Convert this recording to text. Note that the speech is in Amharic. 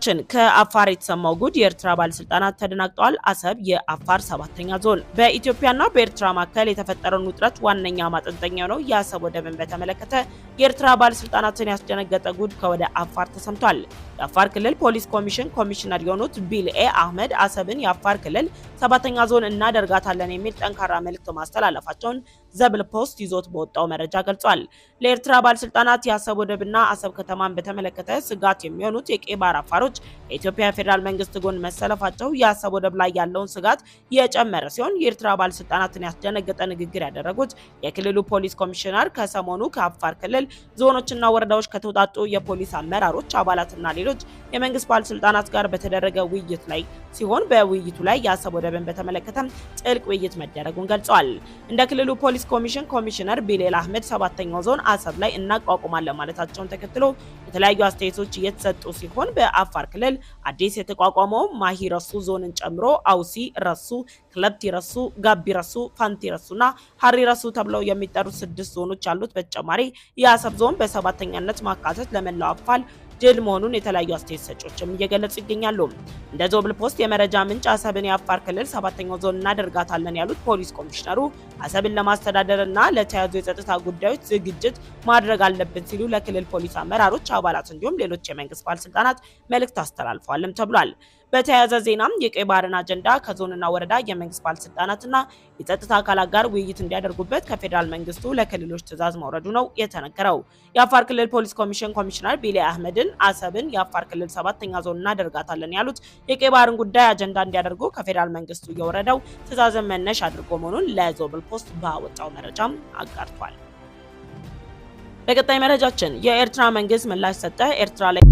መረጃችን ከአፋር የተሰማው ጉድ የኤርትራ ባለስልጣናት ተደናግጠዋል። አሰብ የአፋር ሰባተኛ ዞን። በኢትዮጵያና በኤርትራ መካከል የተፈጠረውን ውጥረት ዋነኛ ማጠንጠኛው ነው የአሰብ ወደብን በተመለከተ የኤርትራ ባለስልጣናትን ያስደነገጠ ጉድ ከወደ አፋር ተሰምቷል። የአፋር ክልል ፖሊስ ኮሚሽን ኮሚሽነር የሆኑት ቢልኤ አህመድ አሰብን የአፋር ክልል ሰባተኛ ዞን እናደርጋታለን የሚል ጠንካራ መልእክት ማስተላለፋቸውን ዘብል ፖስት ይዞት በወጣው መረጃ ገልጿል። ለኤርትራ ባለስልጣናት የአሰብ ወደብና አሰብ ከተማን በተመለከተ ስጋት የሚሆኑት የቀይ ባህር አፋሮች የኢትዮጵያ ፌዴራል መንግስት ጎን መሰለፋቸው የአሰብ ወደብ ላይ ያለውን ስጋት የጨመረ ሲሆን የኤርትራ ባለስልጣናትን ያስደነገጠ ንግግር ያደረጉት የክልሉ ፖሊስ ኮሚሽነር ከሰሞኑ ከአፋር ክልል ዞኖችና ወረዳዎች ከተውጣጡ የፖሊስ አመራሮች አባላትና ሌሎች የመንግስት ባለስልጣናት ጋር በተደረገ ውይይት ላይ ሲሆን በውይይቱ ላይ የአሰብ ወደብን በተመለከተ ጥልቅ ውይይት መደረጉን ገልጸዋል። እንደ ክልሉ ፖሊስ ኮሚሽን ኮሚሽነር ቢሌል አህመድ ሰባተኛው ዞን አሰብ ላይ እናቋቁማለን ማለታቸውን ተከትሎ የተለያዩ አስተያየቶች እየተሰጡ ሲሆን በአፋር ክልል አዲስ የተቋቋመው ማሂ ረሱ ዞንን ጨምሮ አውሲ ረሱ፣ ክለብቲ ረሱ፣ ጋቢ ረሱ፣ ፋንቲ ረሱና ሀሪ ረሱ ተብለው የሚጠሩ 6 ዞኖች ያሉት በተጨማሪ የአሰብ ዞን በሰባተኛነት ማካተት ለመላው አፋር ድል መሆኑን የተለያዩ አስተያየት ሰጪዎችም እየገለጹ ይገኛሉ። እንደ ዞብል ፖስት የመረጃ ምንጭ አሰብን የአፋር ክልል ሰባተኛው ዞን እናደርጋታለን ያሉት ፖሊስ ኮሚሽነሩ አሰብን ለማስተዳደርና ለተያዙ የጸጥታ ጉዳዮች ዝግጅት ማድረግ አለብን ሲሉ ለክልል ፖሊስ አመራሮች አባላት እንዲሁም ሌሎች የመንግስት ባለስልጣናት መልእክት አስተላልፈዋልም ተብሏል። በተያያዘ ዜናም የቀይ ባህርን አጀንዳ ከዞንና ወረዳ የመንግስት ባለስልጣናትና የጸጥታ አካላት ጋር ውይይት እንዲያደርጉበት ከፌዴራል መንግስቱ ለክልሎች ትዕዛዝ መውረዱ ነው የተነገረው። የአፋር ክልል ፖሊስ ኮሚሽን ኮሚሽነር ቢሌ አህመድን አሰብን የአፋር ክልል ሰባተኛ ዞን እናደርጋታለን ያሉት የቀይ ባህርን ጉዳይ አጀንዳ እንዲያደርጉ ከፌዴራል መንግስቱ የወረደው ትዕዛዝን መነሻ አድርጎ መሆኑን ለዞብል ፖስት ባወጣው መረጃም አጋርቷል። በቀጣይ መረጃችን የኤርትራ መንግስት ምላሽ ሰጠ። ኤርትራ ላይ